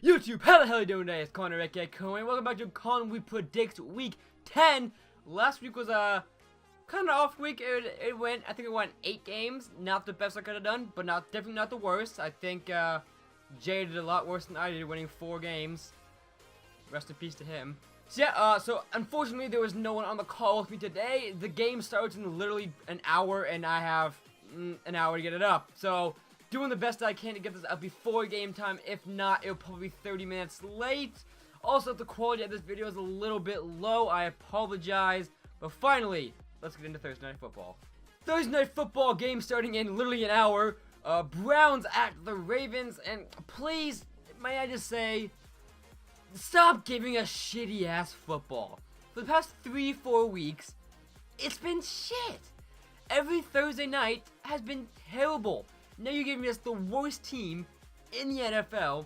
YouTube, how the hell are you doing today? It's Connor, aka Conweeee. Welcome back to Conweeee Predicts Week 10. Last week was a kind of off week. It went 8 games. Not the best I could have done, but definitely not the worst. I think Jay did a lot worse than I did, winning 4 games. Rest in peace to him. So yeah, so unfortunately there was no one on the call with me today. The game starts in literally an hour, and I have an hour to get it up. So doing the best I can to get this up before game time. If not, it'll probably be 30 minutes late. Also, if the quality of this video is a little bit low, I apologize. But finally, let's get into Thursday Night Football. Thursday Night Football game starting in literally an hour. Browns at the Ravens. And please, may I just say, stop giving us shitty-ass football. For the past 3-4 weeks, it's been shit. Every Thursday night has been terrible. Now you're giving us the worst team in the NFL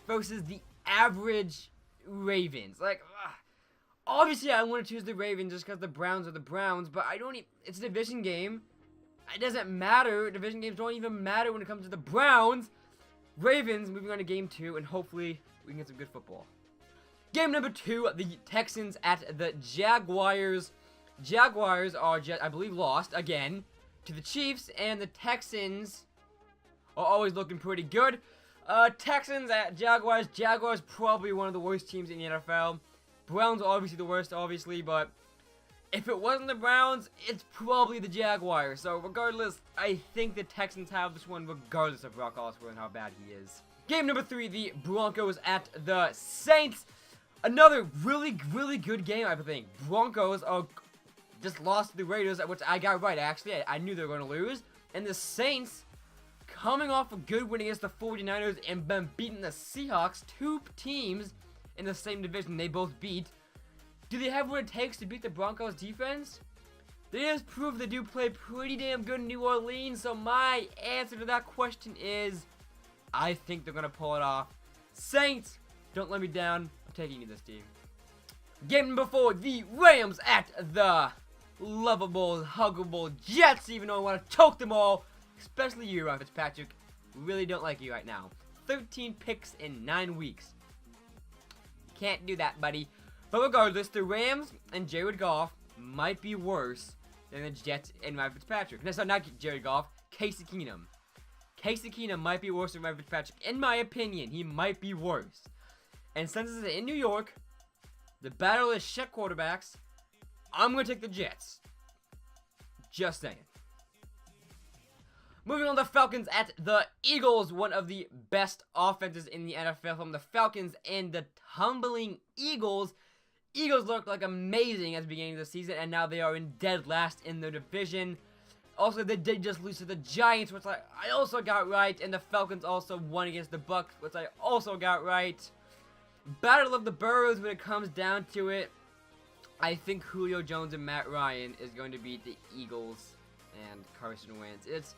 versus the average Ravens. Like, obviously I want to choose the Ravens just because the Browns are the Browns, but I don't even, it's a division game. It doesn't matter. Division games don't even matter when it comes to the Browns. Ravens moving on to game 2, and hopefully we can get some good football. Game number 2, the Texans at the Jaguars. Jaguars are, I believe, lost again to the Chiefs, and the Texans are always looking pretty good. Texans at Jaguars. Jaguars probably one of the worst teams in the NFL. Browns are obviously the worst, obviously, but if it wasn't the Browns, it's probably the Jaguars. So regardless, I think the Texans have this one regardless of Brock Osweiler and how bad he is. Game number 3, the Broncos at the Saints. Another really good game, I think. Broncos are just lost to the Raiders, which I got right, actually. I knew they were going to lose. And the Saints, coming off a good win against the 49ers and been beating the Seahawks, 2 teams in the same division they both beat. Do they have what it takes to beat the Broncos defense? They just proved they do play pretty damn good in New Orleans, so my answer to that question is, I think they're going to pull it off. Saints, don't let me down. I'm taking you this team. Game number 4, the Rams at the lovable, huggable Jets, even though I want to choke them all. Especially you, Ryan Fitzpatrick. Really don't like you right now. 13 picks in 9 weeks. Can't do that, buddy. But regardless, the Rams and Jared Goff might be worse than the Jets and Ryan Fitzpatrick. No, not Jared Goff. Casey Keenum. Casey Keenum might be worse than Ryan Fitzpatrick. In my opinion, he might be worse. And since it's in New York, the battle is shit quarterbacks, I'm going to take the Jets. Just saying. Moving on, the Falcons at the Eagles. One of the best offenses in the NFL from the Falcons and the tumbling Eagles. Eagles looked like amazing at the beginning of the season, and now they are in dead last in their division. Also, they did just lose to the Giants, which I also got right. And the Falcons also won against the Bucs, which I also got right. Battle of the Boroughs when it comes down to it. I think Julio Jones and Matt Ryan is going to beat the Eagles and Carson Wentz. It's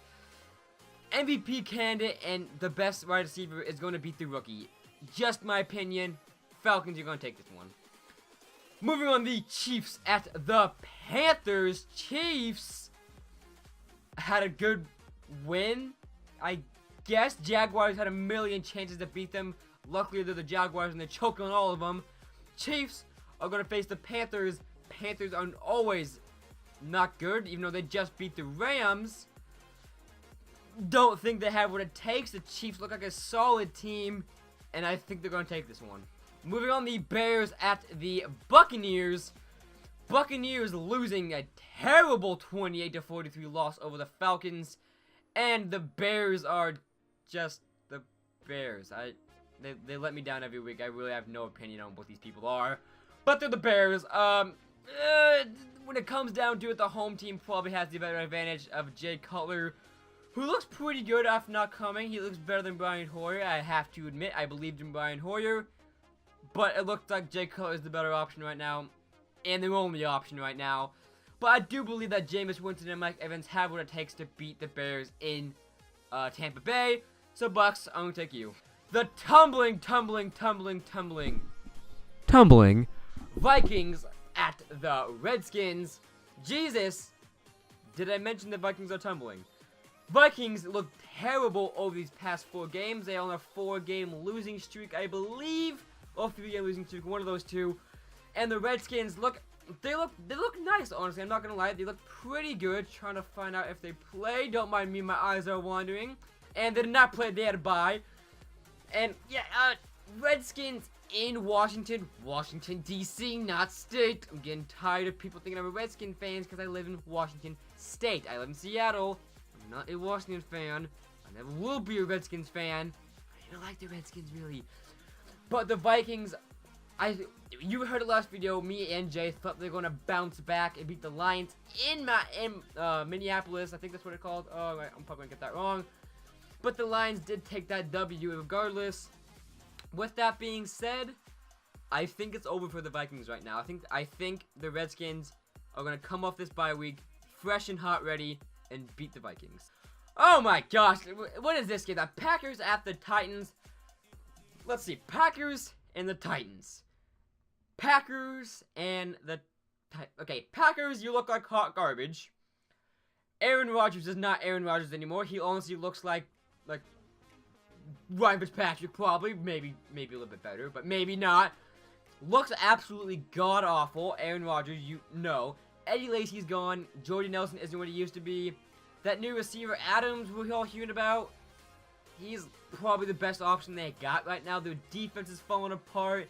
MVP candidate, and the best wide receiver is going to beat the rookie. Just my opinion. Falcons are going to take this one. Moving on, the Chiefs at the Panthers. Chiefs had a good win, I guess. Jaguars had a million chances to beat them. Luckily, they're the Jaguars, and they're choking on all of them. Chiefs are going to face the Panthers. Panthers are always not good, even though they just beat the Rams. Don't think they have what it takes. The Chiefs look like a solid team, and I think they're going to take this one. Moving on, the Bears at the Buccaneers. Buccaneers losing a terrible 28-43 loss over the Falcons, and the Bears are just the Bears. They let me down every week. I really have no opinion on what these people are, but they're the Bears. When it comes down to it, the home team probably has the better advantage of Jay Cutler, who looks pretty good after not coming. He looks better than Brian Hoyer. I have to admit, I believed in Brian Hoyer, but it looks like Jay Cutler is the better option right now, and the only option right now. But I do believe that Jameis Winston and Mike Evans have what it takes to beat the Bears in Tampa Bay. So Bucks, I'm going to take you. The tumbling Vikings at the Redskins. Jesus, did I mention the Vikings are tumbling? Vikings look terrible over these past 4 games. They on a 4-game losing streak, I believe, or 3-game losing streak, one of those two. And the Redskins look nice, honestly. I'm not gonna lie, they look pretty good. Trying to find out if they play. Don't mind me, my eyes are wandering. And they did not play, they had a bye. And yeah, Redskins in Washington, D.C., not state. I'm getting tired of people thinking I'm a Redskin fan because I live in Washington State. I live in Seattle. I'm not a Washington fan. I never will be a Redskins fan. I don't like the Redskins, really. But the Vikings, you heard it last video, me and Jay thought they were going to bounce back and beat the Lions in Minneapolis. I think that's what it's called. Oh, right, I'm probably going to get that wrong. But the Lions did take that W regardless. With that being said, I think it's over for the Vikings right now. I think the Redskins are going to come off this bye week, fresh and hot ready, and beat the Vikings. Oh my gosh, what is this game? The Packers at the Titans. Let's see, Packers and the Titans. Packers and the okay, Packers, you look like hot garbage. Aaron Rodgers is not Aaron Rodgers anymore. He honestly looks like Ryan Fitzpatrick, probably, maybe a little bit better, but maybe not. Looks absolutely god-awful. Aaron Rodgers, you know. Eddie Lacy's gone. Jordy Nelson isn't what he used to be. That new receiver, Adams, we're all hearing about, he's probably the best option they got right now. Their defense is falling apart.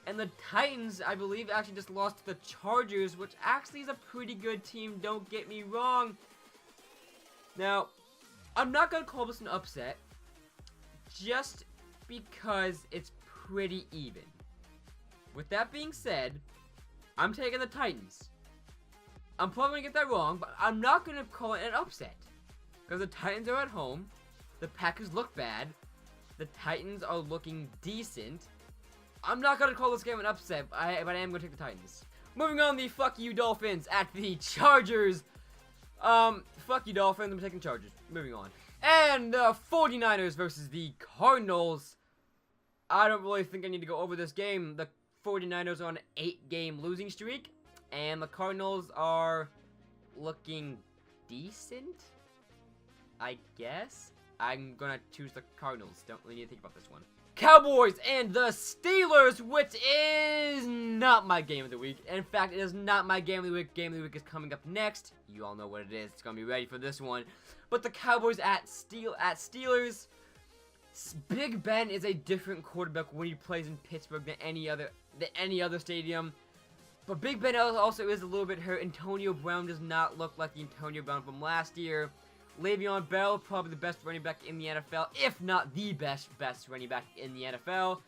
And the Titans, I believe, actually just lost to the Chargers, which actually is a pretty good team, don't get me wrong. Now, I'm not going to call this an upset, just because it's pretty even. With that being said, I'm taking the Titans. I'm probably going to get that wrong, but I'm not going to call it an upset. Because the Titans are at home. The Packers look bad. The Titans are looking decent. I'm not going to call this game an upset, but I am going to take the Titans. Moving on, the fuck you Dolphins at the Chargers. Fuck you Dolphins, I'm taking Chargers. Moving on. And the 49ers versus the Cardinals. I don't really think I need to go over this game. The 49ers are on an 8-game losing streak. And the Cardinals are looking decent, I guess. I'm going to choose the Cardinals. Don't really need to think about this one. Cowboys and the Steelers, which is not my game of the week. In fact, it is not my game of the week. Game of the week is coming up next. You all know what it is. It's going to be ready for this one. But the Cowboys at Steelers. Big Ben is a different quarterback when he plays in Pittsburgh than any other stadium. But Big Ben also is a little bit hurt. Antonio Brown does not look like the Antonio Brown from last year. Le'Veon Bell, probably the best running back in the NFL, if not the best running back in the NFL.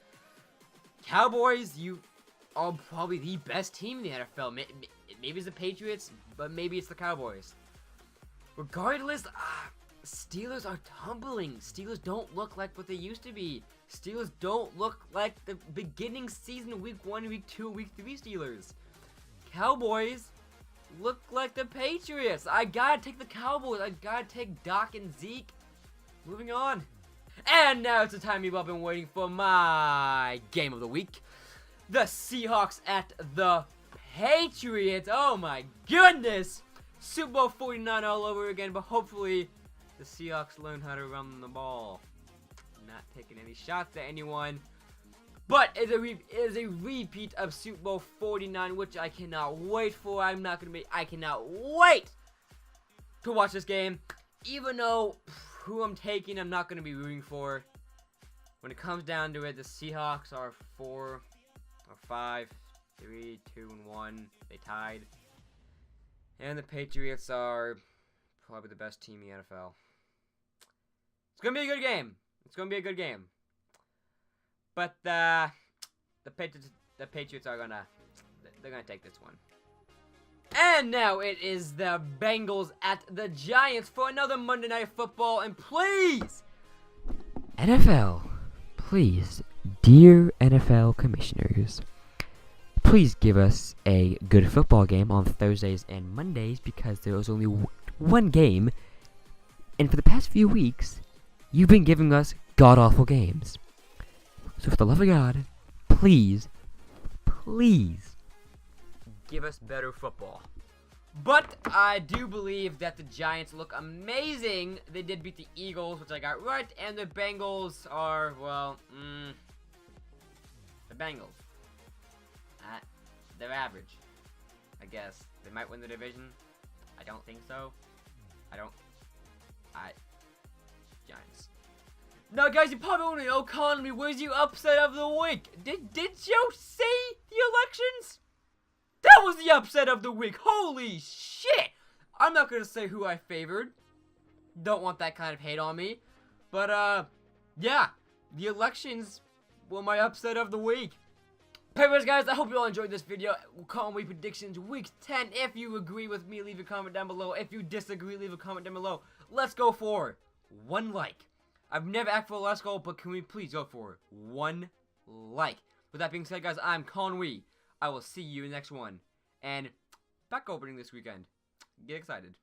Cowboys, you are probably the best team in the NFL. Maybe it's the Patriots, but maybe it's the Cowboys. Regardless, Steelers are tumbling. Steelers don't look like what they used to be. Steelers don't look like the beginning season, week 1, week 2, week 3 Steelers. Cowboys look like the Patriots. I gotta take the Cowboys. I gotta take Doc and Zeke. Moving on. And now it's the time you've all been waiting for, my game of the week. The Seahawks at the Patriots. Oh my goodness. Super Bowl 49 all over again, but hopefully the Seahawks learn how to run the ball. Not taking any shots at anyone. But it is a repeat of Super Bowl 49, which I cannot wait for. I cannot wait to watch this game. Even though who I'm taking, I'm not going to be rooting for. When it comes down to it, the Seahawks are 4 or 5, 3, 2, and 1. They tied. And the Patriots are probably the best team in the NFL. It's going to be a good game. It's going to be a good game. But the Patriots are they're gonna take this one. And now it is the Bengals at the Giants for another Monday Night Football. And please, NFL, please, dear NFL commissioners, please give us a good football game on Thursdays and Mondays, because there was only one game, and for the past few weeks, you've been giving us god-awful games. So for the love of God, please, please, give us better football. But I do believe that the Giants look amazing. They did beat the Eagles, which I got right, and the Bengals are, well, the Bengals. They're average, I guess. They might win the division. I don't think so. Giants. Now, guys, you probably want to know, Conweeee, where's your upset of the week? Did you see the elections? That was the upset of the week. Holy shit! I'm not gonna say who I favored. Don't want that kind of hate on me. But, yeah. The elections were my upset of the week. Anyways, guys, I hope you all enjoyed this video. Conweeee Predictions Week 10. If you agree with me, leave a comment down below. If you disagree, leave a comment down below. Let's go for 1 like. I've never asked for a last goal, but can we please go for 1 like? With that being said, guys, I'm Conweeee. I will see you in the next one. And pack opening this weekend. Get excited.